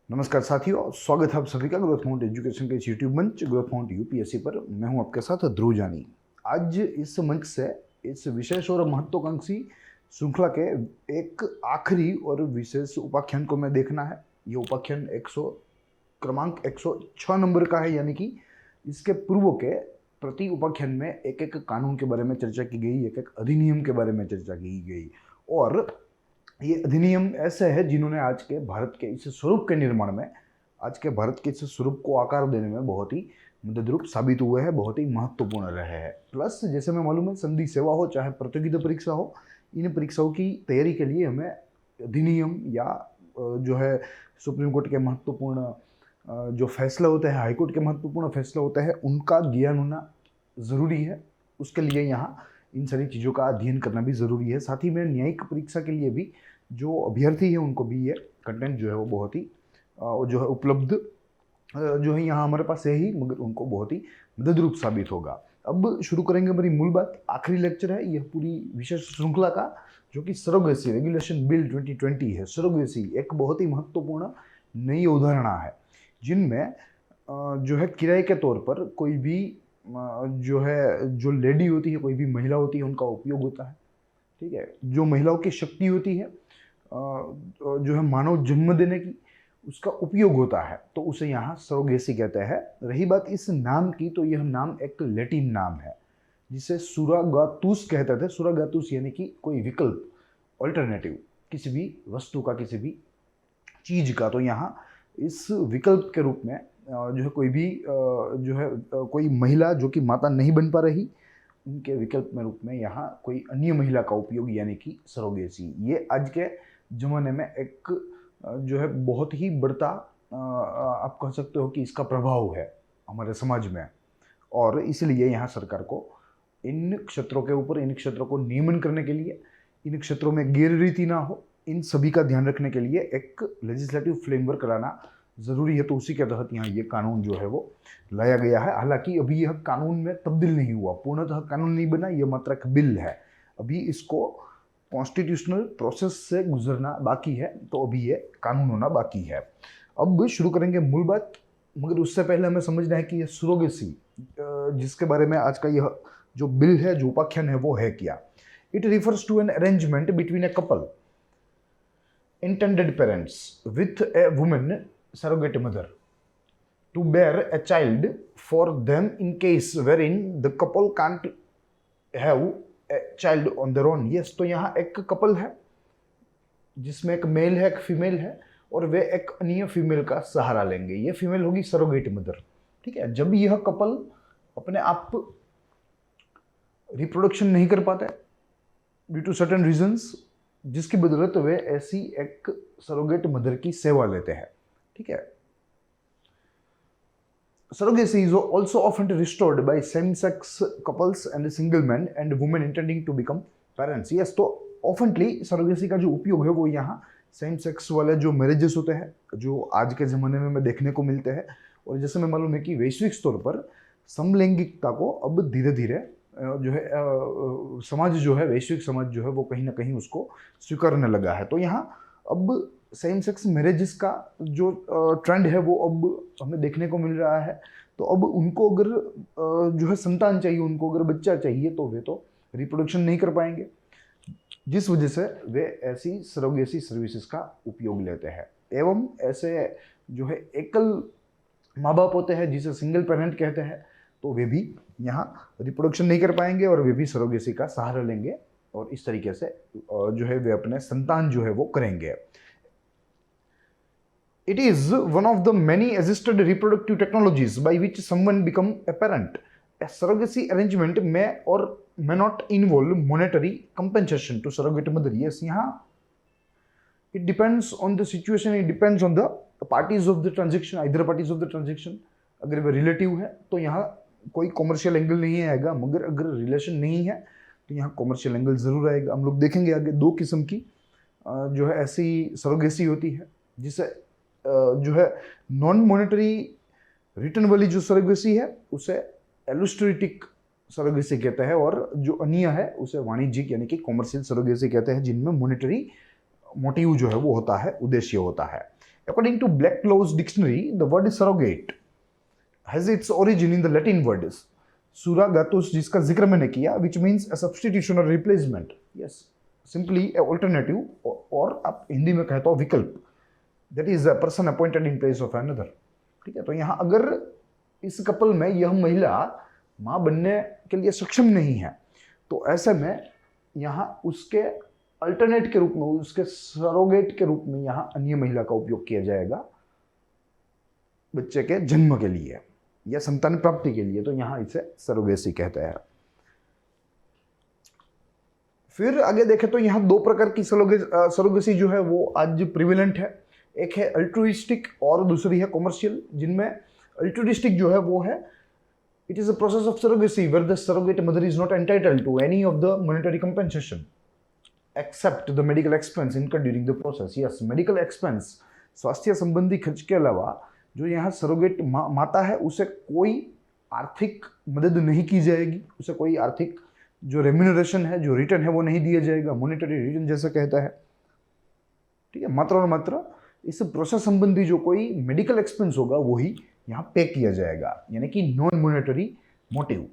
नमस्कार साथियों, स्वागत है आप सभी का ग्रोथ माउंट एजुकेशन के इस यूट्यूब मंच ग्रोथ माउंट यूपीएससी पर। मैं हूं आपके साथ ध्रुव जानी। आज इस मंच से इस विशेष और महत्वाकांक्षी श्रृंखला के एक आखिरी और विशेष उपाख्यान को मैं देखना है। ये उपाख्यान क्रमांक 106 नंबर का है, यानी कि इसके पूर्व के प्रति उपाख्यान में एक एक कानून के बारे में चर्चा की गई, एक एक अधिनियम के बारे में चर्चा की गई। और ये अधिनियम ऐसे है जिन्होंने आज के भारत के इस स्वरूप के निर्माण में, आज के भारत के इस स्वरूप को आकार देने में बहुत ही मददरूप साबित हुए हैं, बहुत ही महत्वपूर्ण रहे हैं। प्लस जैसे मैं मालूम है, संधि सेवा हो चाहे प्रतियोगिता परीक्षा हो, इन परीक्षाओं की तैयारी के लिए हमें अधिनियम या जो है सुप्रीम कोर्ट के महत्वपूर्ण जो फैसले होते हैं, हाईकोर्ट के महत्वपूर्ण फैसले होते हैं, उनका ज्ञान होना ज़रूरी है। उसके लिए यहाँ इन सारी चीज़ों का अध्ययन करना भी ज़रूरी है। साथ ही में न्यायिक परीक्षा के लिए भी जो अभ्यर्थी है उनको भी ये कंटेंट जो है वो बहुत ही जो है उपलब्ध जो है यहाँ हमारे पास है ही, मगर उनको बहुत ही मददरूप साबित होगा। अब शुरू करेंगे हमारी मूल बात। आखिरी लेक्चर है यह पूरी विशेष श्रृंखला का, जो कि सरोगेसी रेगुलेशन बिल 2020 है। सरोगेसी एक बहुत ही महत्वपूर्ण नई अवधारणा है, जिनमें जो है किराए के तौर पर कोई भी जो लेडी होती है, कोई भी महिला होती है, उनका उपयोग होता है। ठीक है, जो महिलाओं की शक्ति होती है जो है मानव जन्म देने की, उसका उपयोग होता है, तो उसे यहाँ सरोगेसी कहते हैं। रही बात इस नाम की, तो यह नाम एक लैटिन नाम है जिसे सुरागातुस कहते थे। सुरागातुस यानी कि कोई विकल्प, ऑल्टरनेटिव, किसी भी वस्तु का, किसी भी चीज का। तो यहाँ इस विकल्प के रूप में जो है कोई भी जो है कोई महिला जो कि माता नहीं बन पा रही, उनके विकल्प में रूप में यहाँ कोई अन्य महिला का उपयोग, यानी कि सरोगेसी। ये आज के ज़माने में एक जो है बहुत ही बढ़ता आप कह सकते हो कि इसका प्रभाव है हमारे समाज में। और इसलिए यहाँ सरकार को इन क्षेत्रों के ऊपर, इन क्षेत्रों को नियमन करने के लिए, इन क्षेत्रों में गैर रीति ना हो, इन सभी का ध्यान रखने के लिए एक लेजिस्लेटिव फ्रेमवर्क लाना ज़रूरी है। तो उसी के तहत यहाँ ये कानून जो है वो लाया गया है। हालांकि अभी यह कानून में तब्दील नहीं हुआ, पूर्णतः कानून नहीं बना, यह मात्र एक बिल है। अभी इसको कॉन्स्टिट्यूशनल प्रोसेस से गुजरना बाकी है, तो अभी ये कानून होना बाकी है। अब शुरू करेंगे मूल बात, मगर उससे पहले हमें समझना है कि यह सरोगेसी जिसके बारे में आज का यह जो बिल है, जो उपाख्यान है, वो है क्या। It refers to an arrangement between a couple, intended parents, with a woman surrogate mother, to bear a child for them in case wherein the couple can't have a child on their own. Yes, तो यहाँ एक couple है जिसमें एक mail है, एक female है, और वे एक अन्य फीमेल का सहारा लेंगे। ये फीमेल होगी सरोगेट मदर। ठीक है, जब यह कपल अपने आप रिप्रोडक्शन नहीं कर पाता है ड्यू टू सर्टेन रीजंस, जिसकी बदौलत वे ऐसी एक सरोगेट मदर की सेवा लेते हैं। ठीक है, surrogacy is also often restored by same sex couples and single man and women intending to become parents. Yes, तो ऑफनली सरोगेसी का जो उपयोग है वो यहाँ सेम सेक्स वाले जो मैरिजेस होते हैं, जो आज के ज़माने में देखने को मिलते हैं, और जैसे मैं मालूम है कि वैश्विक स्तर पर समलैंगिकता को अब धीरे धीरे जो है समाज जो है, वैश्विक समाज जो है, वो कहीं ना कहीं उसको स्वीकारने लगा है। तो यहाँ अब सेम सेक्स मैरिजेस का जो ट्रेंड है वो अब हमें देखने को मिल रहा है। तो अब उनको अगर जो है संतान चाहिए, उनको अगर बच्चा चाहिए, तो वे तो रिप्रोडक्शन नहीं कर पाएंगे, जिस वजह से वे ऐसी सरोगेसी सर्विसेज का उपयोग लेते हैं। एवं ऐसे जो है एकल माँ बाप होते हैं, जिसे सिंगल पेरेंट कहते हैं, तो वे भी यहाँ रिप्रोडक्शन नहीं कर पाएंगे और वे भी सरोगेसी का सहारा लेंगे, और इस तरीके से जो है वे अपने संतान जो है वो करेंगे। It is one of the many assisted reproductive technologies by which someone become a parent. A surrogacy arrangement may or may not involve monetary compensation to surrogate mother. Yes, यहाँ it depends on the situation, it depends on the parties of the transaction, either parties of the transaction. अगर वे relative है तो यहाँ कोई commercial angle नहीं आएगा, मगर अगर रिलेशन नहीं है तो यहाँ कॉमर्शियल एंगल जरूर आएगा। हम लोग देखेंगे आगे दो किस्म की जो है ऐसी सरोगेसी होती है, जिसे जो है नॉन मॉनेटरी रिटर्न वाली जो सरोगेसी है उसे एलुस्ट्रेटिक सरोगेसी कहते हैं, और जो अन्य है उसे वाणिज्यिक यानी कि कॉमर्शियल सरोगेसी कहते हैं, जिनमें मॉनेटरी मोटिव जो है वो होता है, उद्देश्य होता है। According to Blacklaw's dictionary, the word surrogate has its origin in the Latin word surrogatus, जिसका जिक्र मैंने किया, which means a substitution or replacement. Yes, simply a alternative, और आप हिंदी में कहते हो विकल्प. That is a person appointed in place of another. ठीक है, तो यहाँ अगर इस कपल में यह महिला माँ बनने के लिए सक्षम नहीं है, तो ऐसे में यहाँ उसके अल्टरनेट के रूप में, उसके सरोगेट के रूप में यहाँ अन्य महिला का उपयोग किया जाएगा बच्चे के जन्म के लिए या संतान प्राप्ति के लिए. तो यहाँ इसे सरोगेसी कहते हैं. फिर आगे देखें तो यहाँ दो प्रकार की सरोगेसी जो है वो आज प्रिवेलेंट है. एक है अल्ट्रुइस्टिक और दूसरी है कॉमर्शियल. जिनमें अल्ट्रुइस्टिक जो है वो है, it is a process of surrogacy where the surrogate mother is not entitled to any of the monetary compensation except the medical expense incurred during the process. Yes, medical expense, स्वास्थ्य संबंधी खर्च के अलावा जो यहाँ सरोगेट माता है उसे कोई आर्थिक मदद नहीं की जाएगी, उसे कोई आर्थिक जो रेम्यूनरेशन है, जो रिटर्न है वो नहीं दिया जाएगा, मॉनेटरी रिटर्न जैसे कहता है. ठीक है, मात्र और मात्र इस प्रोसेस संबंधी जो कोई मेडिकल एक्सपेंस होगा वही यहाँ पे किया जाएगा, यानी कि non monetary motive.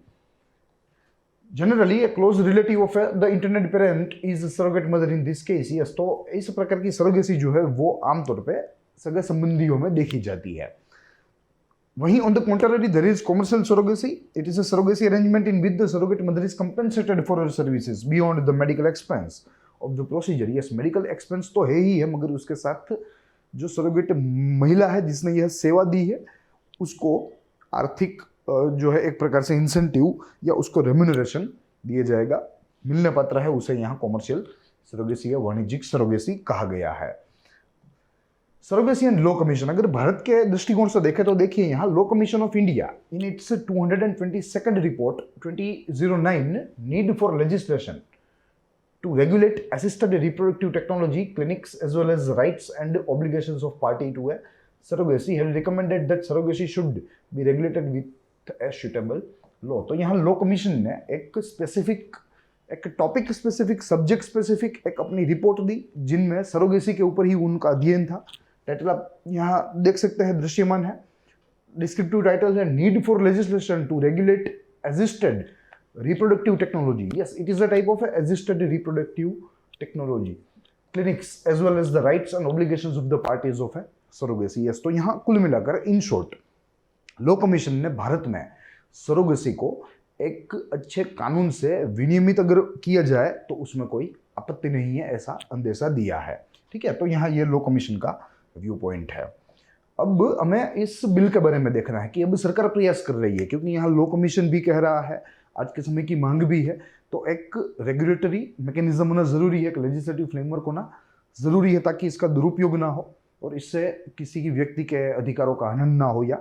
Generally A close relative of the internet parent is surrogate mother in this case. Yes, तो इस प्रकार की सरोगेसी जो है वो आमतौर पे सगे संबंधियों में देखी जाती है. वहीं on the contrary there is commercial surrogacy. It is a surrogacy arrangement in which the surrogate mother is compensated for her services beyond the medical expense of the procedure. Yes, medical expense तो है ही है, मगर उसके साथ जो surrogate महिला है जिसने यह सेवा दी है उसको आर्थिक जो है एक प्रकार से इंसेंटिव या उसको रेम्यूनरेशन दिया जाएगा, मिलने पात्र है, उसे यहाँ कॉमर्शियल सरोगेसी या वाणिज्यिक सरोगेसी कहा गया है. सरोगेसी एंड लॉ कमीशन, अगर भारत के दृष्टिकोण से देखें तो देखिए यहाँ law commission of India in its 222nd report 2009 need for legislation to regulate assisted reproductive technology clinics as well as rights and obligations of party to a surrogacy have recommended that surrogacy should be regulated with a suitable law. तो यहाँ law commission ने एक specific, एक topic specific, subject specific एक अपनी report दी जिनमें surrogacy के ऊपर ही उनका अध्ययन था. टाइटल आप यहाँ देख सकते हैं, दृश्यमान है. डिस्क्रिप्टिव टाइटल है need for legislation to regulate assisted reproductive technology. Yes, it is a type of assisted reproductive technology clinics as well as the rights and obligations of the parties of a surrogacy. Yes, तो यहाँ कुल मिलाकर in short law commission ने भारत में surrogacy को एक अच्छे कानून से विनियमित अगर किया जाए तो उसमें कोई आपत्ति नहीं है, ऐसा अंदेशा दिया है. ठीक है, तो यहाँ ये लॉ कमीशन का व्यू पॉइंट है. अब हमें इस बिल के बारे में देखना है कि अब सरकार प्रयास कर रही है, क्योंकि यहाँ लॉ कमीशन भी कह रहा है, आज के समय की मांग भी है, तो एक रेगुलेटरी मैकेनिज्म होना जरूरी है, एक लेजिस्लेटिव फ्रेमवर्क होना जरूरी है ताकि इसका दुरुपयोग ना हो और इससे किसी की व्यक्ति के अधिकारों का हनन ना हो या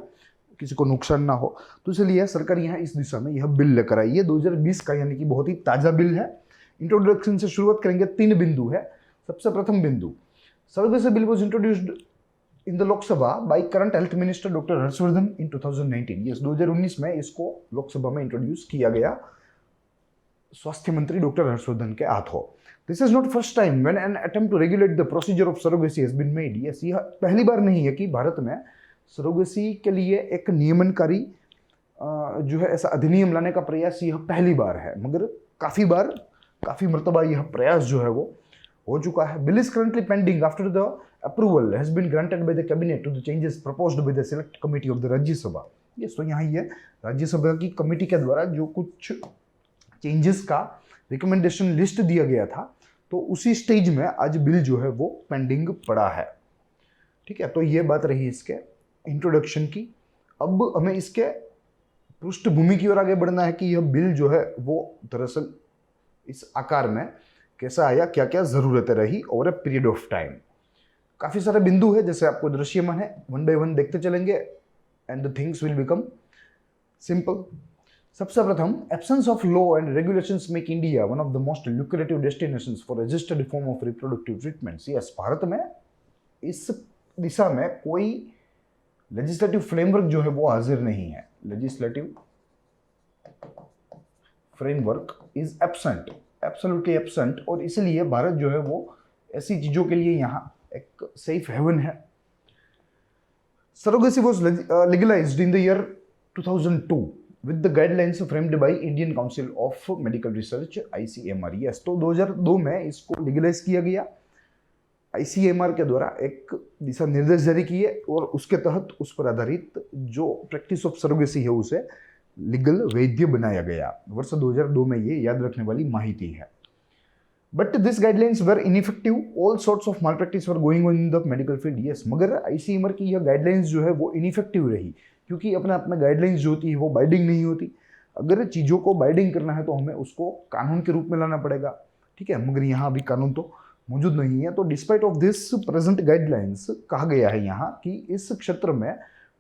किसी को नुकसान ना हो. तो इसलिए सरकार यहाँ इस दिशा में यह बिल लेकर आई है 2020 का, यानी कि बहुत ही ताज़ा बिल है. इंट्रोडक्शन से शुरुआत करेंगे. 3 बिंदु है. सबसे प्रथम बिंदु, surrogacy bill was introduced in the Lok Sabha by current health minister doctor Harshvardhan in 2019. Yes, 2019 में इसको लोकसभा में इंट्रोड्यूस किया गया स्वास्थ्य मंत्री डॉक्टर हर्षवर्धन के हाथों. This is not first time when an attempt to regulate the procedure of surrogacy has been made. Yes, यह पहली बार नहीं है कि भारत में सरोगेसी के लिए एक नियमनकारी जो है ऐसा अधिनियम लाने का प्रयास यह पहली बार है, मगर काफ़ी मरतबा यह प्रयास जो है वो हो चुका है. Bill is currently pending after the approval has been granted by the cabinet to the changes proposed by the select committee of the राज्य सभा. Yes, तो यहाँ ये राज्यसभा की कमेटी के द्वारा जो कुछ चेंजेस का रिकमेंडेशन लिस्ट दिया गया था, तो उसी स्टेज में आज बिल जो है वो पेंडिंग पड़ा है. ठीक है, तो ये बात रही इसके इंट्रोडक्शन की. अब हमें इसके पृष्ठभूमि की ओर आगे बढ़ना है कि यह बिल जो है वो दरअसल इस आकार में कैसा आया, क्या क्या ज़रूरतें रही over a period of time. काफ़ी सारे बिंदु है, जैसे आपको दृश्यमान है, वन बाय वन देखते चलेंगे and the things will become simple. सबसे प्रथम, absence of law and regulations make India one of the most lucrative destinations for registered form of reproductive treatments. Yes, Bharat में इस दिशा में कोई लेजिस्लेटिव फ्रेमवर्क जो है वो हाजिर नहीं है. Legislative framework is absent, absolutely absent, और इसलिए भारत जो है वो ऐसी चीज़ों के लिए यहाँ एक सेफ हेवन है. Surrogacy was legalized in the year 2002 with the guidelines framed by Indian Council of Medical Research ICMR. yes, तो 2002 में इसको लीगलाइज किया गया ICMR के द्वारा, एक दिशा निर्देश जारी किए और उसके तहत उस पर आधारित जो प्रैक्टिस ऑफ सरोगेसी है उसे लीगल वैध बनाया गया। वर्ष 2002 में ये याद रखने वाली माहिती है। But this guidelines were ineffective, all sorts of malpractice were going on in the medical field. Yes, मगर ICMR की यह गाइडलाइंस जो है वो इनइफेक्टिव रही, क्योंकि अपने आप में गाइडलाइंस जो होती है वो बाइंडिंग नहीं होती। अगर चीज़ों को बाइंडिंग करना है तो हमें उसको कानून के रूप में लाना पड़ेगा, ठीक है, मगर यहाँ अभी कानून तो मौजूद नहीं है। तो despite of this present guidelines कहा गया है यहाँ कि इस क्षेत्र में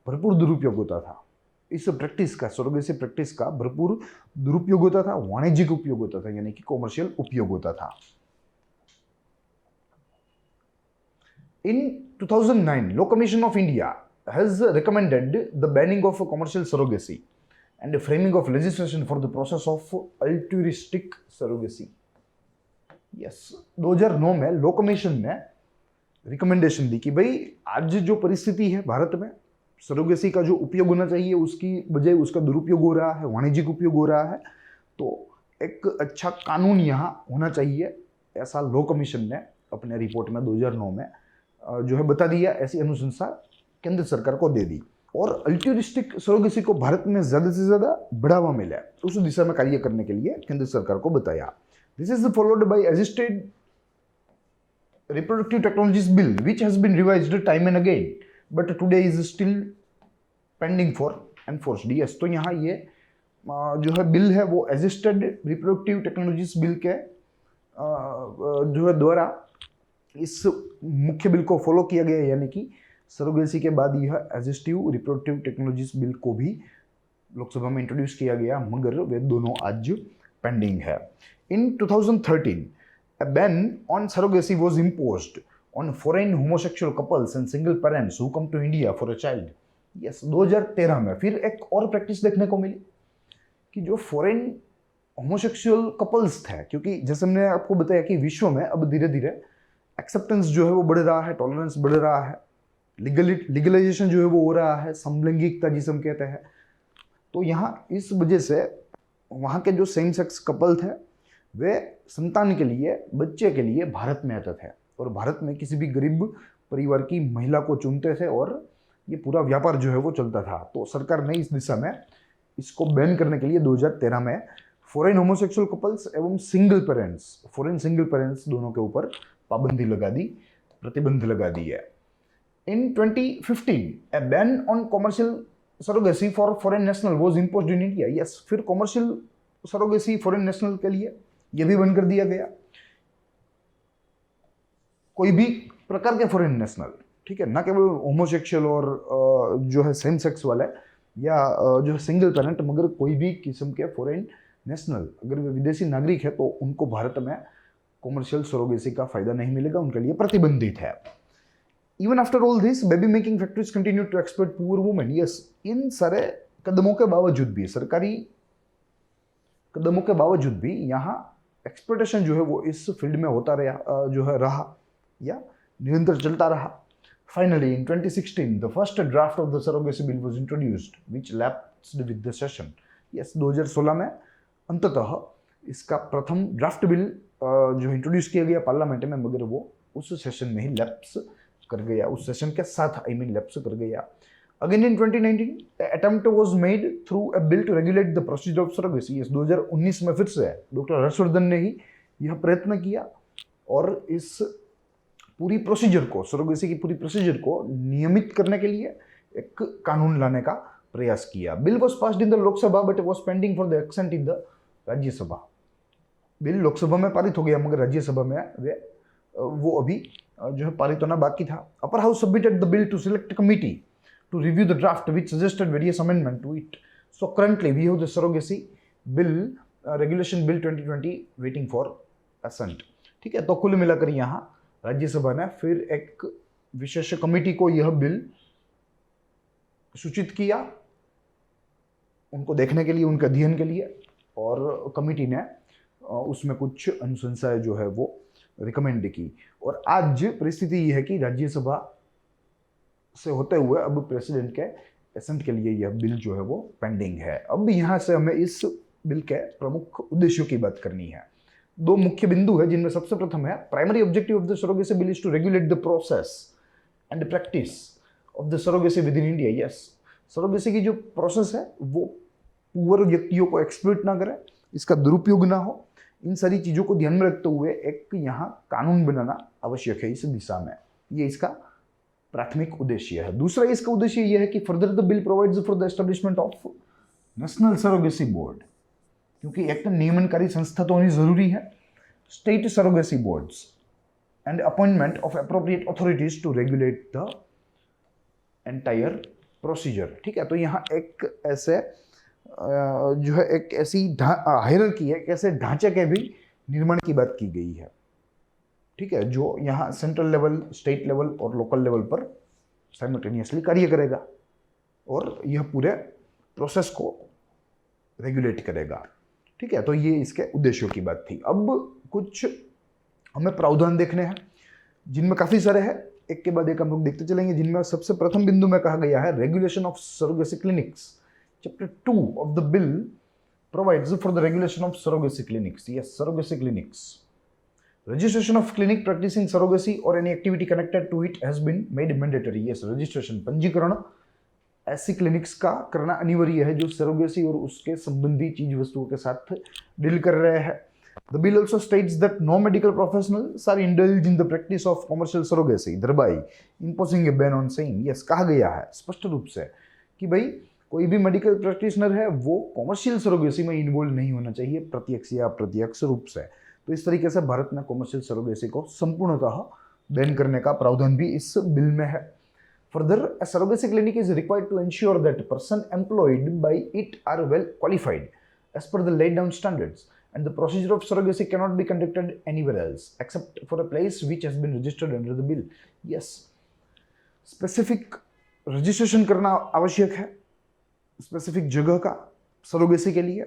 भरपूर दुरुपयोग होता था, इस प्रैक्टिस का, सरोगेसी प्रैक्टिस का भरपूर दुरुपयोग होता था, वाणिज्यिक उपयोग होता था, यानी कि कॉमर्शियल उपयोग होता था। इन 2009 law commission of India has recommended the banning of commercial surrogacy and framing of legislation for the process of altruistic surrogacy. yes, 2009 में लॉ कमीशन ने रिकमेंडेशन दी कि भाई आज जो परिस्थिति है भारत में, सरोगेसी का जो उपयोग होना चाहिए उसकी बजाय उसका दुरुपयोग हो रहा है, वाणिज्यिक उपयोग हो रहा है, तो एक अच्छा कानून यहाँ होना चाहिए, ऐसा लॉ कमीशन ने अपने रिपोर्ट में 2009 में जो है बता दिया। ऐसी अनुशंसा केंद्र सरकार को दे दी और अल्ट्रुइस्टिक सरोगेसी को भारत में ज़्यादा से ज़्यादा बढ़ावा मिला, उस दिशा में कार्य करने के लिए केंद्र सरकार को बताया। This is followed by assisted reproductive technologies bill which has been revised time and again but today is still pending for enforced. Yes, तो यहाँ ये जो है बिल है वो असिस्टेड रिप्रोडक्टिव टेक्नोलॉजीज बिल के जो है द्वारा इस मुख्य बिल को फॉलो किया गया, यानी कि सरोगेसी के बाद यह असिस्टिव रिप्रोडक्टिव टेक्नोलॉजीज बिल को भी लोकसभा में इंट्रोड्यूस किया गया, मगर वे दोनों आज पेंडिंग है। इन 2013 a ban on surrogacy was imposed on foreign homosexual couples and single parents who come to India for a child. yes, 2013 में फिर एक और प्रैक्टिस देखने को मिली कि जो फॉरेन होमोसेक्सुअल कपल्स थे, क्योंकि जैसे हमने आपको बताया कि विश्व में अब धीरे धीरे एक्सेप्टेंस जो है वो बढ़ रहा है, टॉलरेंस बढ़ रहा है, लीगलाइजेशन जो है वो हो रहा है, समलैंगिकता जिसे हम कहते हैं। तो यहाँ इस वजह से वहाँ के जो सेम सेक्स कपल थे वे संतान के लिए, बच्चे के लिए भारत में आते थे और भारत में किसी भी गरीब परिवार की महिला को चुनते थे और ये पूरा व्यापार जो है वो चलता था। तो सरकार ने इस दिशा में इसको बैन करने के लिए 2013 में फॉरेन होमोसेक्सुअल कपल्स एवं single parents, foreign single parents दोनों के ऊपर पाबंदी लगा दी, प्रतिबंध लगा दी है। In 2015, a ban on commercial surrogacy for foreign national was imposed in India. Yes, फिर commercial surrogacy foreign national के लिए ये भी बंद कर दिया गया। कोई भी प्रकार के फॉरेन नेशनल, ठीक है, ना केवल होमोसेक्सुअल और जो है सेम सेक्स वाले या जो है सिंगल पेरेंट, मगर कोई भी किस्म के फॉरेन नेशनल अगर वे विदेशी नागरिक है तो उनको भारत में कॉमर्शियल सरोगेसी का फायदा नहीं मिलेगा, उनके लिए प्रतिबंधित है। Even after all this, baby making factories continue to exploit poor women. Yes, इन सारे कदमों के बावजूद भी, सरकारी कदमों के बावजूद भी यहाँ एक्सप्लॉयटेशन जो है वो इस फील्ड में होता रहा या निरंतर चलता रहा। Finally, in 2016, the first draft of the surrogacy bill was introduced, which lapsed with the session. Yes, 2016 में अंततः इसका प्रथम ड्राफ्ट बिल जो इंट्रोड्यूस किया गया पार्लियामेंट में, मगर वो उस सेशन में ही लैप्स कर गया, उस सेशन के साथ लैप्स कर गया। Again in 2019 attempt was made through a bill to regulate the procedure of surrogacy. इस 2019 में फिर से डॉक्टर हर्षवर्धन ने ही यह प्रयत्न किया और इस पूरी प्रोसीजर को, सरोगेसी की पूरी प्रोसीजर को नियमित करने के लिए एक कानून लाने का प्रयास किया। Bill was passed in the Lok Sabha but was pending for the accent in the Rajya Sabha. Bill Lok Sabha में पारित हो गया मगर राज्यसभा में वो अभी जो है पारित होना बाकी था। Upper house submitted the bill to select committee to review the draft which suggested various amendment to it. So currently we have the surrogacy bill regulation bill 2020 waiting for assent. ठीक है, तो कुल मिलाकर यहाँ राज्यसभा ने फिर एक विशेष कमेटी को यह बिल सूचित किया उनको देखने के लिए, उनके अध्ययन के लिए, और कमेटी ने उसमें कुछ अनुशंसाएं जो है वो रिकमेंड की। और आज परिस्थिति ये है कि राज्यसभा से होते हुए अब प्रेसिडेंट के एसेंट के लिए यह बिल जो है वो पेंडिंग है। अब यहाँ से हमें इस बिल के प्रमुख उद्देश्यों की बात करनी है। दो मुख्य बिंदु है जिनमें सबसे प्रथम है, primary objective of the surrogacy bill is to regulate the process and practice of the surrogacy within India. Yes, surrogacy की जो प्रोसेस है वो पुअर व्यक्तियों को एक्सप्लॉइट ना करे, इसका दुरुपयोग ना हो, इन सारी चीज़ों को ध्यान में रखते हुए एक यहाँ कानून बनाना आवश्यक है इस दिशा में। ये इसका प्राथमिक उद्देश्य है। दूसरा इसका उद्देश्य यह है कि further the bill provides for the establishment of national surrogacy board, क्योंकि एक तो नियमनकारी संस्था तो होनी जरूरी है, state surrogacy boards and appointment of appropriate authorities to regulate the entire procedure. ठीक है, तो यहाँ एक ऐसे जो है एक ऐसी हायरार्की है, एक ऐसे ढांचे के भी निर्माण की बात की गई है। ठीक है, जो यहाँ सेंट्रल लेवल, स्टेट लेवल और लोकल लेवल पर साइमल्टेनियसली कार्य करेगा और यह पूरे प्रोसेस को रेगुलेट करेगा। ठीक है, तो ये इसके उद्देश्यों की बात थी। अब कुछ हमें प्रावधान देखने हैं जिनमें काफ़ी सारे हैं, एक के बाद एक हम लोग देखते चलेंगे। जिनमें सबसे प्रथम बिंदु में कहा गया है regulation of surrogacy clinics. Chapter 2 of the bill provides for the regulation of surrogacy clinics. Yes, surrogacy clinics. Registration of clinic practicing surrogacy or any activity connected to it has been made mandatory. Yes, registration, पंजीकरण ऐसी clinics का करना अनिवार्य है जो surrogacy और उसके संबंधी चीज वस्तुओं के साथ डील कर रहे हैं। The bill also states that no medical professionals are indulged in the practice of commercial surrogacy, thereby imposing a ban on same. Yes, कहा गया है स्पष्ट रूप से कि भाई कोई भी मेडिकल प्रैक्टिशनर है वो कॉमर्शियल सरोगेसी में इन्वॉल्व नहीं होना चाहिए, प्रत्यक्ष या अप्रत्यक्ष रूप से। तो इस तरीके से भारत में कॉमर्शियल सरोगेसी को संपूर्णतः बैन करने का प्रावधान भी इस बिल में है। Further, a surrogacy clinic is required to ensure that person employed by it are well qualified as per the laid down standards, and the procedure of surrogacy cannot be conducted anywhere else except for a place which has been registered under the bill. Yes, specific registration करना आवश्यक है specific जगह का surrogacy के लिए।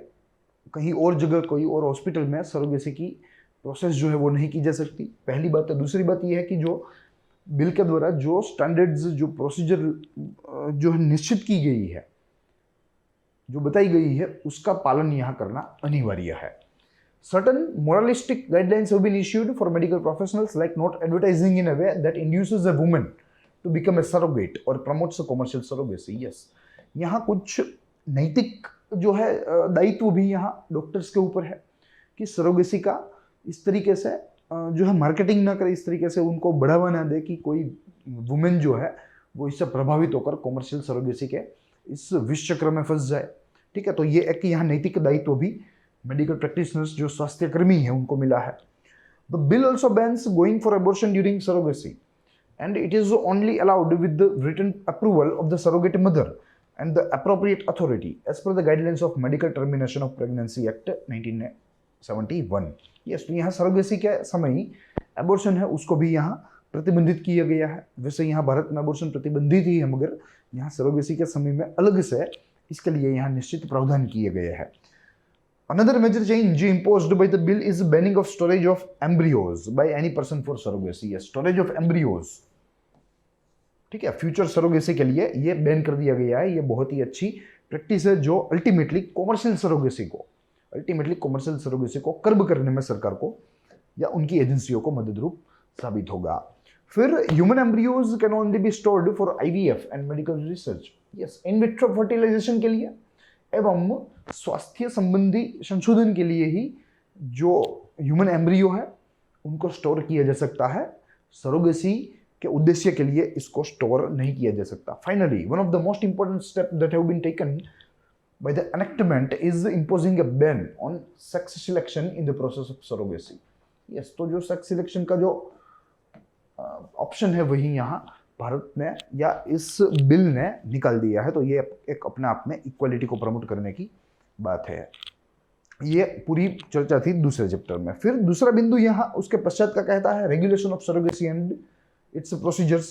कहीं और जगह, कोई और हॉस्पिटल में सरोगेसी की प्रोसेस जो है वो नहीं की जा सकती, पहली बात है। दूसरी बात यह है कि जो बिल के द्वारा जो स्टैंडर्ड्स, जो प्रोसीजर जो है निश्चित की गई है, जो बताई गई है, उसका पालन यहाँ करना अनिवार्य है। Certain moralistic guidelines have been issued for medical professionals, like not advertising in a way that induces a woman to become a surrogate or promotes a commercial surrogacy. Yes, यहाँ कुछ नैतिक जो है दायित्व भी यहाँ डॉक्टर्स के ऊपर है कि सरोगेसी का इस तरीके से जो है मार्केटिंग ना करे, इस तरीके से उनको बढ़ावा ना दे कि कोई वुमेन जो है वो इससे प्रभावित होकर कॉमर्शियल सरोगेसी के इस विष चक्र में फंस जाए। ठीक है, तो ये एक यहाँ नैतिक दायित्व भी मेडिकल प्रैक्टिशनर्स जो स्वास्थ्य कर्मी है उनको मिला है। The bill also bans going for abortion during surrogacy and it is only allowed with the written approval of the surrogate mother and the appropriate authority as per the guidelines of Medical Termination of Pregnancy Act 1971. Yes, तो यहाँ surrogacy के समय abortion है उसको भी यहाँ प्रतिबंधित किया गया है। वैसे यहाँ भारत में एबॉर्शन प्रतिबंधित ही है, मगर यहाँ सरोगेसी के समय में अलग से इसके लिए यहाँ निश्चित प्रावधान किए गए हैं। Another major change imposed by the bill is banning of storage of embryos by any person for surrogacy. Yes, storage of embryos, ठीक है, फ्यूचर सरोगेसी के लिए ये बैन कर दिया गया है। ये बहुत ही अच्छी प्रैक्टिस है जो अल्टीमेटली कॉमर्शियल सरोगेसी को कर्ब करने में सरकार को या उनकी एजेंसियों को मददरूप साबित होगा। फिर human embryos can only be stored for IVF and medical research. Yes, in vitro fertilisation के लिए एवं स्वास्थ्य संबंधी संशोधन के लिए ही जो ह्यूमन एम्ब्रियो है उनको स्टोर किया जा सकता है। सरोगेसी के उद्देश्य के लिए इसको स्टोर नहीं किया जा सकता। Finally, one of the most important step that have been taken by the enactment is imposing a ban on sex selection in the process of surrogacy. Yes, तो जो सेक्स सिलेक्शन का जो ऑप्शन है वही यहाँ भारत ने या इस बिल ने निकाल दिया है। तो ये एक अपने आप में इक्वालिटी को प्रमोट करने की बात है। ये पूरी चर्चा थी दूसरे चैप्टर में। फिर दूसरा बिंदु यहाँ उसके पश्चात का कहता है regulation of surrogacy and its procedures.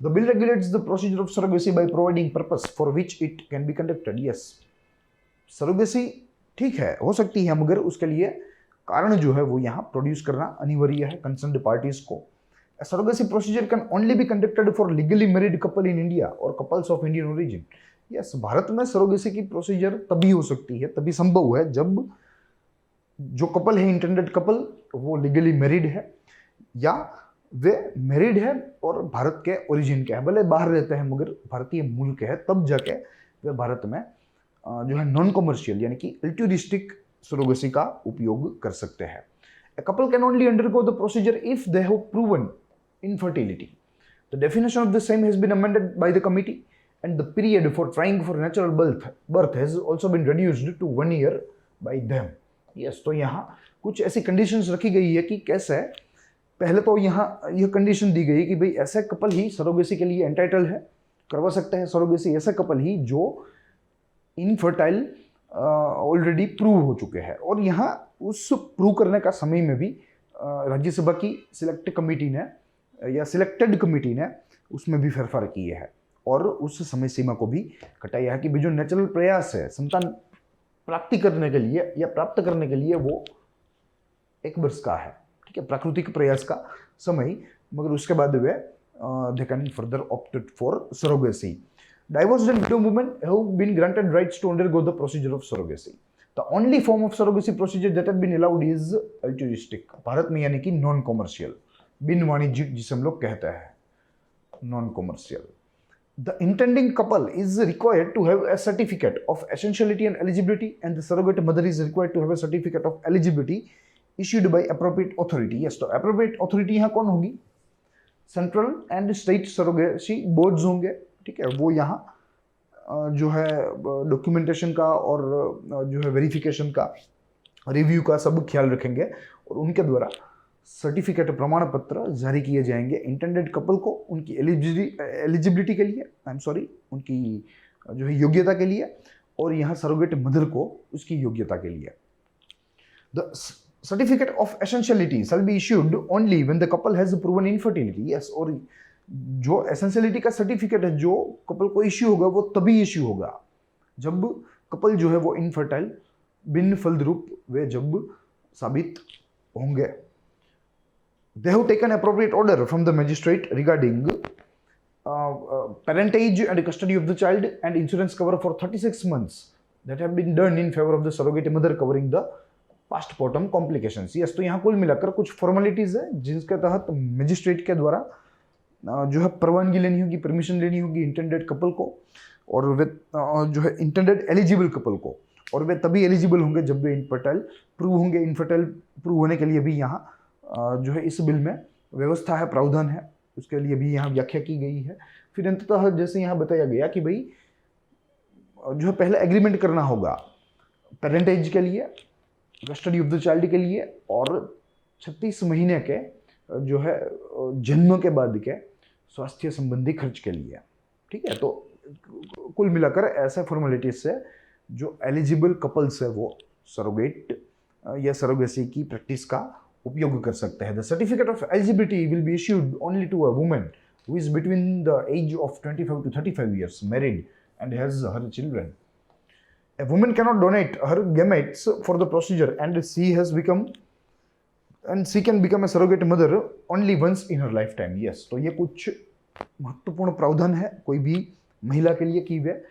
The bill regulates the procedure of surrogacy by providing purpose for which it can be conducted. Yes, surrogacy ठीक है, हो सकती है, मगर उसके लिए कारण जो है वो यहाँ प्रोड्यूस करना अनिवार्य है कंसर्न्ड पार्टीज को। surrogacy procedure can only be conducted for legally married couple in India or couples of Indian origin. Yes, Bharat में सरोगेसी की प्रोसीजर तभी हो सकती है, तभी संभव है जब जो कपल है, इंटेंडेड कपल, वो लीगली मैरिड है या वे मैरिड है और भारत के ओरिजिन के है, भले बाहर रहते हैं मगर भारतीय मूल के हैं, तब जाके वे भारत में जो है नॉन कमर्शियल यानी कि अल्ट्रुइस्टिक सरोगेसी का उपयोग कर सकते हैं. A couple can only undergo the procedure if they have proven infertility. The definition of the same has been amended by the committee, and the period for trying for natural birth has also been reduced to 1 year by them. Yes, तो यहाँ कुछ ऐसी conditions रखी गई है कि कैसे, पहले तो यहाँ यह कंडीशन दी गई कि भाई ऐसे कपल ही सरोगेसी के लिए एंटाइटल है, करवा सकते हैं सरोगेसी ऐसे कपल ही जो इनफर्टाइल ऑलरेडी प्रूव हो चुके हैं. और यहाँ उस प्रूव करने का समय में भी राज्यसभा की सिलेक्ट कमेटी ने या सिलेक्टेड कमेटी ने उसमें भी फेरफार किए हैं और उस समय सीमा को भी घटाया है कि जो नेचुरल प्रयास है संतान प्राप्ति करने के लिए या प्राप्त करने के लिए वो 1 वर्ष का है, ठीक है, प्राकृतिक प्रयास का समय, मगर उसके बाद वे they can further opted for surrogacy. Divorced and widow women have been granted rights to undergo the procedure of surrogacy. The only form of surrogacy procedure that has been allowed is altruistic. Bharat में यानी कि non commercial, बिन वाणिज्यिक जिसे हम लोग कहते हैं, non commercial. The intending couple is required to have a certificate of essentiality and eligibility, and the surrogate mother is required to have a certificate of eligibility issued by appropriate authority. Yes, तो appropriate authority यहाँ कौन होगी? Central and state surrogacy boards होंगे, ठीक है, वो यहाँ जो है डॉक्यूमेंटेशन का और जो है वेरिफिकेशन का, रिव्यू का सब ख्याल रखेंगे और उनके द्वारा सर्टिफिकेट प्रमाण पत्र जारी किए जाएंगे इंटेंडेड कपल को उनकी एलिजिबिलिटी के लिए, उनकी जो है योग्यता के लिए, और यहाँ सरोगेट मदर को उसकी योग्यता के लिए. The certificate of essentiality shall be issued only when the couple has proven infertility. Yes, और जो एसेंशियलिटी का सर्टिफिकेट है जो कपल को इश्यू होगा वो तभी इश्यू होगा जब कपल जो है वो इनफर्टाइल, बिन फलद्रूप वे जब साबित होंगे. They have taken appropriate order from the magistrate regarding parentage and custody of the child and insurance cover for 36 months that have been done in favor of the surrogate mother covering the postpartum complications. Yes, तो यहाँ कुल मिलाकर कुछ formalities है जिनके तहत magistrate के द्वारा जो है परवानगी लेनी होगी, परमिशन लेनी होगी इंटेंडेड कपल को, और वे जो है इंटेंडेड एलिजिबल कपल को, और वे तभी एलिजिबल होंगे जब वे इनफर्टाइल प्रूव होंगे. इनफर्टाइल प्रूव होने के लिए भी यहाँ जो है इस बिल में व्यवस्था है, प्रावधान है, उसके लिए भी यहाँ व्याख्या की गई है. फिर अंततः जैसे यहाँ बताया गया कि भाई जो है पहले एग्रीमेंट करना होगा पेरेंटेज के लिए, कस्टडी ऑफ द चाइल्ड के लिए, और 36 महीने के जो है जन्म के बाद के स्वास्थ्य संबंधी खर्च के लिए, ठीक है. तो कुल मिलाकर ऐसे फॉर्मेलिटीज से जो एलिजिबल कपल्स है वो सरोगेट या सरोगेसी की प्रैक्टिस का उपयोग कर सकते हैं. The certificate of eligibility will be issued only to a woman who is between the age of 25 to 35 years, married and has her children. A woman cannot donate her gametes for the procedure and she can become a surrogate mother only once in her lifetime. Yes, तो ये कुछ महत्वपूर्ण प्रावधान है कोई भी महिला के लिए कि वे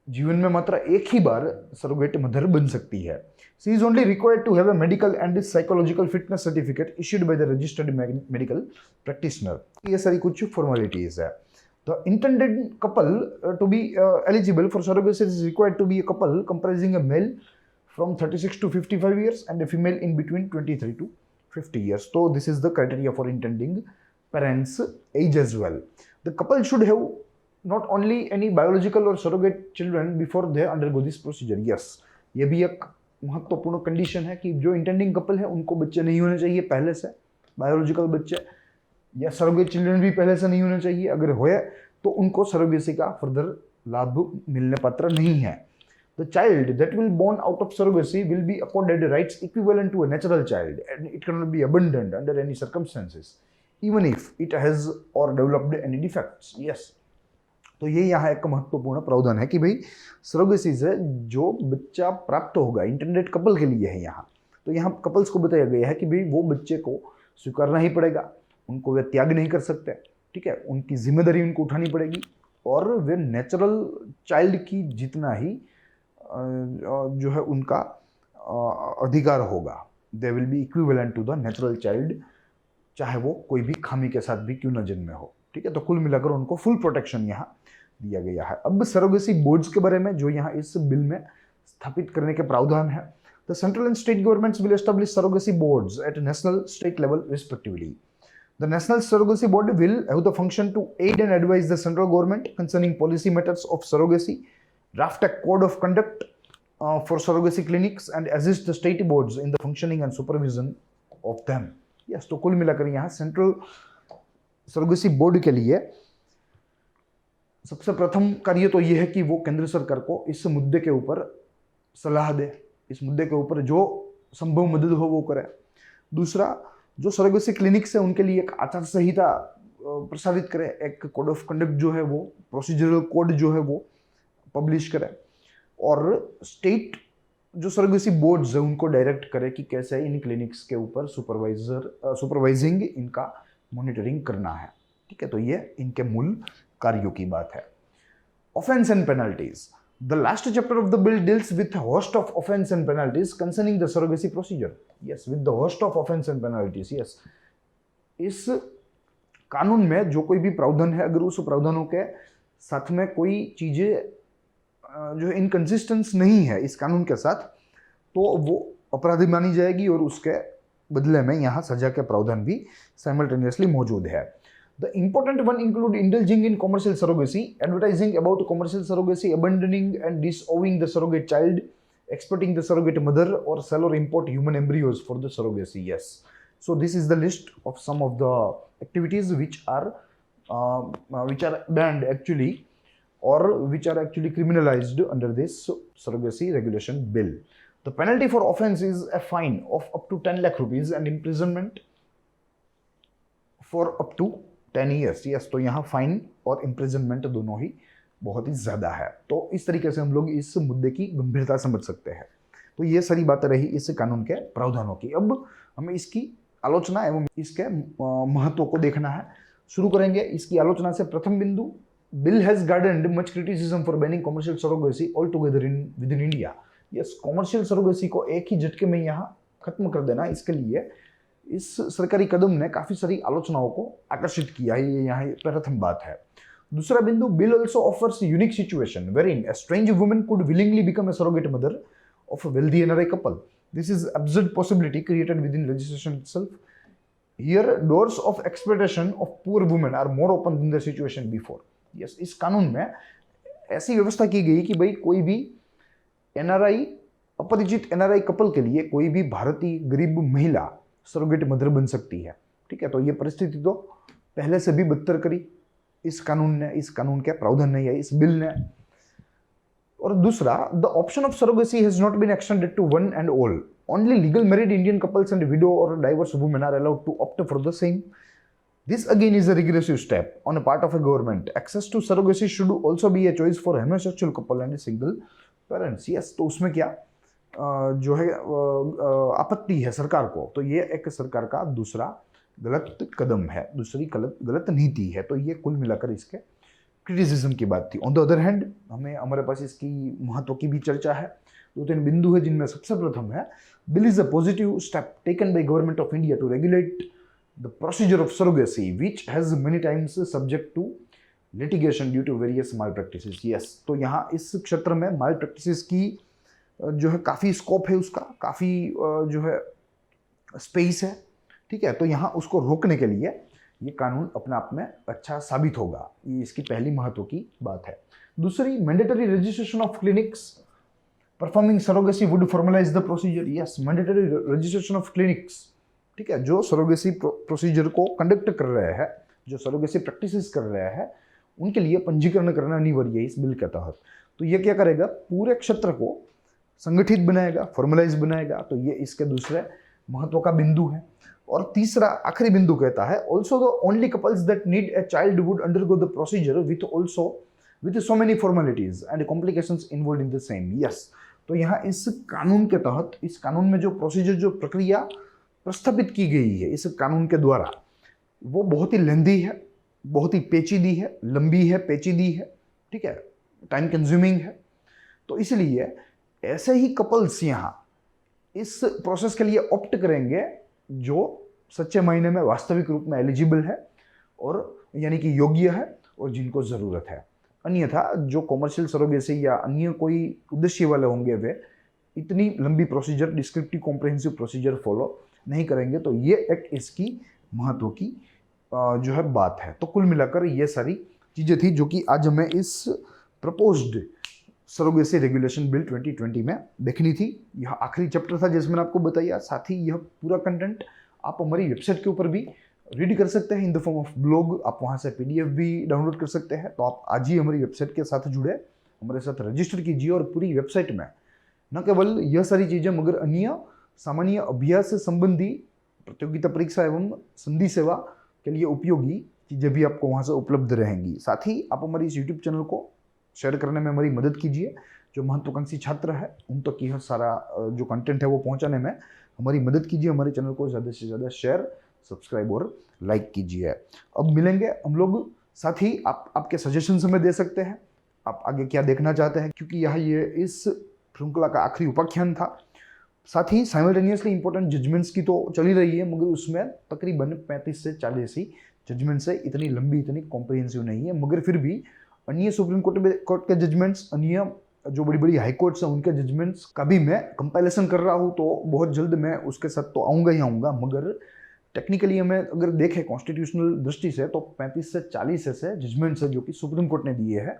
जीवन में मात्र एक ही बार सरोगेट मदर बन सकती है. She is only required to have a medical and psychological fitness certificate issued by the registered medical practitioner. ये सारी कुछ formalities है. The intended couple to be eligible for surrogacy is required to be a couple comprising a male from 36 to 55 years and a female in between 23 to 50 years. So this is the criteria for intending parents' age as well. The couple should have not only any biological or surrogate children before they undergo this procedure. Yes, ये भी एक महत्वपूर्ण condition है कि जो intending couple है उनको बच्चे नहीं होने चाहिए पहले से, बायोलॉजिकल बच्चे या सरोगेट चिल्ड्रन भी पहले से नहीं होने चाहिए. अगर होए तो उनको सरोगेसी का फर्दर लाभ मिलने पात्र नहीं है. The child that will born out of surrogacy will be accorded rights equivalent to a natural child and it cannot be abandoned under any circumstances even if it has or developed any defects. Yes, तो ये यहाँ एक महत्वपूर्ण प्रावधान है कि भाई surrogacy से जो बच्चा प्राप्त होगा इंटेंडेड कपल के लिए है यहाँ, तो यहाँ कपल्स को बताया गया है कि भाई वो बच्चे को स्वीकारना ही पड़ेगा, उनको वे त्याग नहीं कर सकते, ठीक है, उनकी जिम्मेदारी उनको उठानी पड़ेगी और वे नेचुरल चाइल्ड की जितना ही जो है उनका अधिकार होगा। They will be equivalent to the natural child, चाहे वो कोई भी खामी के साथ भी क्यों न जन्मे हो, ठीक है। तो कुल मिलाकर उनको फुल प्रोटेक्शन यहाँ दिया गया है। अब सरोगेसी बोर्ड्स के बारे में जो यहाँ इस बिल में स्थापित करने के प्रावधान है। The central and state governments will establish surrogacy boards at national state level respectively. The National Surrogacy Board will have the function to aid and advise the central government concerning policy matters of surrogacy, draft a code of conduct for surrogacy clinics, and assist the state boards in the functioning and supervision of them. Yes, तो कुल मिलाकर यहाँ central surrogacy board के लिए सबसे प्रथम कार्य तो यह है कि वो केंद्र सरकार को इस मुद्दे के ऊपर सलाह दे, इस मुद्दे के ऊपर जो संभव मदद हो वो करे। दूसरा, जो सरोगेसी क्लिनिक्स है उनके लिए एक आचार संहिता प्रसारित करे, एक कोड ऑफ कंडक्ट जो है वो, प्रोसीजरल कोड जो है वो पब्लिश करे, और स्टेट जो सरोगेसी बोर्ड्स है उनको डायरेक्ट करे कि कैसे इन क्लिनिक्स के ऊपर सुपरवाइजिंग इनका मॉनिटरिंग करना है, ठीक है। तो ये इनके मूल कार्यों की बात है। Offence and penalties. The last chapter of the bill deals with a host of offense and penalties concerning the surrogacy procedure. Yes, with the host of offense and penalties. Yes, इस कानून में जो कोई भी प्रावधान है, अगर उस प्रावधानों के साथ में कोई चीजें जो इनकंसिस्टेंस नहीं है इस कानून के साथ, तो वो अपराधी मानी जाएगी और उसके बदले में यहाँ सजा के प्रावधान भी साइमल्टेनियसली मौजूद है। The important one include indulging in commercial surrogacy, advertising about commercial surrogacy, abandoning and disowning the surrogate child, exploiting the surrogate mother, or sell or import human embryos for the surrogacy. Yes. So this is the list of some of the activities which are banned actually, or which are actually criminalized under this surrogacy regulation bill. The penalty for offense is a fine of up to 10 lakh rupees and imprisonment for up to 10 years. Yes, तो यहाँ fine और imprisonment दोनों ही बहुत ही ज़्यादा है। तो इस तरीके से हम लोग इस मुद्दे की गंभीरता समझ सकते हैं। तो ये सारी बातें रही इस कानून के प्रावधानों की। अब हमें इसकी आलोचना एवं इसके महत्व को देखना है। शुरू करेंगे इसकी आलोचना से। प्रथम बिंदु, bill has garnered much criticism for banning commercial surrogacy altogether within India. Yes, commercial surrogacy को एक ही झटके में यहाँ खत्म कर देना, इसके लिए इस सरकारी कदम ने काफी सारी आलोचनाओं को आकर्षित किया है, ये यहाँ प्रथम बात है। दूसरा बिंदु, bill also offers unique situation wherein a strange woman could willingly become a surrogate mother of a wealthy NRI couple. This is absurd possibility created within legislation itself. Here, doors of exploitation of poor women are more open than the situation before. Yes, इस कानून में ऐसी व्यवस्था की गई कि भाई कोई भी NRI, अपरिचित NRI कपल के लिए कोई भी भारतीय गरीब महिला सरोगेट मदर बन सकती है, ठीक है। तो ये परिस्थिति तो पहले से भी बदतर करी इस कानून ने, इस कानून के प्रावधान ने या इस बिल ने। और दूसरा, the option of surrogacy has not been extended to one and all. Only legal married Indian couples and widow or divorce women are allowed to opt for the same. This again is a regressive step on a part of a government. Access to surrogacy should also be a choice for homosexual couple and single parents. Yes, तो उसमें क्या जो है आपत्ति है सरकार को, तो ये एक सरकार का दूसरा गलत कदम है, दूसरी गलत नीति है। तो ये कुल मिलाकर इसके क्रिटिसिज्म की बात थी। ऑन द अदर हैंड, हमारे पास इसकी महत्व की भी चर्चा है। 2-3 बिंदु है जिनमें सबसे प्रथम है, bill is a positive step taken by government of India to regulate the procedure of surrogacy which has many times subject to litigation due to various malpractices. Yes, तो यहाँ इस क्षेत्र में माल प्रैक्टिसेस की जो है काफ़ी स्कोप है, उसका काफ़ी जो है स्पेस है, ठीक है। तो यहाँ उसको रोकने के लिए ये कानून अपने आप में अच्छा साबित होगा, ये इसकी पहली महत्व की बात है। दूसरी, mandatory registration of clinics performing surrogacy would formalise the procedure. Yes, mandatory registration of clinics, ठीक है, जो सरोगेसी प्रोसीजर को कंडक्ट कर रहे हैं, जो सरोगेसी प्रैक्टिसेस कर रहे हैं, उनके लिए पंजीकरण करना अनिवार्य है इस बिल के तहत। तो ये क्या करेगा, पूरे क्षेत्र को संगठित बनाएगा, फॉर्मलाइज बनाएगा। तो ये इसके दूसरे महत्व का बिंदु है। और तीसरा आखिरी बिंदु कहता है, also the only couples that need a child would undergo the procedure with so many formalities and complications involved in the same. Yes, तो यहाँ इस कानून के तहत, इस कानून में जो प्रोसीजर, जो प्रक्रिया प्रस्तावित की गई है इस कानून के द्वारा, वो बहुत ही लेंदी है, बहुत ही पेचीदी है, लंबी है, पेचीदी है, ठीक है, टाइम कंज्यूमिंग है। तो इसलिए ऐसे ही कपल्स यहाँ इस प्रोसेस के लिए ऑप्ट करेंगे जो सच्चे मायने में वास्तविक रूप में एलिजिबल है और यानी कि योग्य है और जिनको ज़रूरत है। अन्यथा जो कॉमर्शियल सरोगेसी या अन्य कोई उद्देश्य वाले होंगे वे इतनी लंबी procedure, descriptive comprehensive procedure follow नहीं करेंगे। तो ये एक इसकी महत्व की जो है बात है। तो कुल मिलाकर ये सारी चीज़ें थी जो कि आज हमें इस प्रपोज्ड सरोगेसी रेगुलेशन बिल 2020 में देखनी थी। यह आखिरी चैप्टर था जैसे मैंने आपको बताया। साथ ही यह पूरा कंटेंट आप हमारी वेबसाइट के ऊपर भी रीड कर सकते हैं in the form of blog. आप वहाँ से PDF भी डाउनलोड कर सकते हैं। तो आप आज ही हमारी वेबसाइट के साथ जुड़े, हमारे साथ रजिस्टर कीजिए और पूरी वेबसाइट में न केवल यह सारी चीज़ें मगर अन्य सामान्य अभ्यास से संबंधी प्रतियोगिता परीक्षा एवं संधि सेवा के लिए उपयोगी चीज़ें भी आपको वहाँ से उपलब्ध रहेंगी। साथ ही आप हमारी इस यूट्यूब चैनल को शेयर करने में हमारी मदद कीजिए। जो महत्वाकांक्षी छात्र है उन तक यह सारा जो कंटेंट है वो पहुँचाने में हमारी मदद कीजिए। हमारे चैनल को ज़्यादा से ज़्यादा शेयर, सब्सक्राइब और लाइक कीजिए। अब मिलेंगे हम लोग। साथ ही आपके सजेशंस हमें दे सकते हैं, आप आगे क्या देखना चाहते हैं, क्योंकि यह ये इस श्रृंखला का आखिरी उपाख्यान था। साथ ही साइमल्टेनियसली इंपॉर्टेंट जजमेंट्स की तो चल ही रही है, मगर उसमें तकरीबन 35 से 40 ही जजमेंट्स है। इतनी लंबी, इतनी कॉम्प्रिहेंसिव नहीं है, मगर फिर भी अन्य सुप्रीम कोर्ट के जजमेंट्स, अन्य जो बड़ी बड़ी हाई कोर्ट्स हैं उनके जजमेंट्स का भी मैं कंपाइलेशन कर रहा हूँ। तो बहुत जल्द मैं उसके साथ तो आऊँगा ही आऊँगा। मगर टेक्निकली हमें अगर देखें कॉन्स्टिट्यूशनल दृष्टि से तो 35 से 40 ऐसे जजमेंट्स है जो कि सुप्रीम कोर्ट ने दिए हैं,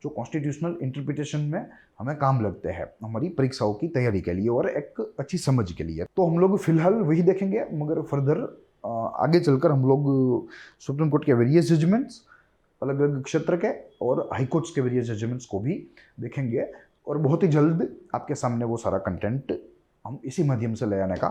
जो कॉन्स्टिट्यूशनल इंटरप्रिटेशन में हमें काम लगते हैं हमारी परीक्षाओं की तैयारी के लिए और एक अच्छी समझ के लिए। तो हम लोग फिलहाल वही देखेंगे, मगर फर्दर आगे चलकर हम लोग सुप्रीम कोर्ट के वेरियस जजमेंट्स, अलग अलग क्षेत्र के और हाई कोर्ट्स के वेरियस जजमेंट्स को भी देखेंगे और बहुत ही जल्द आपके सामने वो सारा कंटेंट हम इसी माध्यम से ले आने का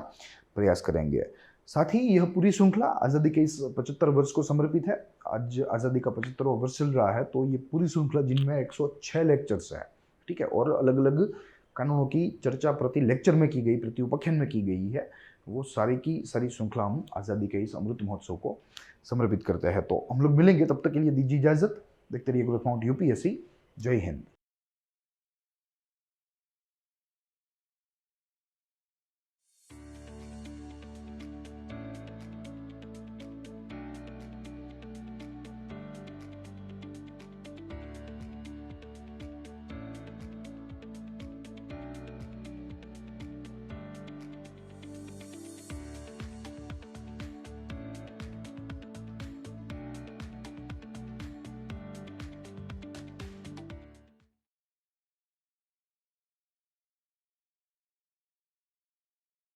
प्रयास करेंगे। साथ ही यह पूरी श्रृंखला आज़ादी के इस 75 वर्ष को समर्पित है। आज आज़ादी का 75वां वर्ष चल रहा है, तो ये पूरी श्रृंखला जिनमें 106 लेक्चर्स हैं, ठीक है, और अलग अलग कानूनों की चर्चा प्रति लेक्चर में की गई, प्रति उपाख्यान में की गई है, वो सारी की सारी श्रृंखला हम आज़ादी के इस अमृत महोत्सव को समर्पित करते हैं। तो हम लोग मिलेंगे, तब तक के लिए दीजिए इजाज़त। देखते रहिए ग्रोथ पॉइंट UPSC। जय हिंद।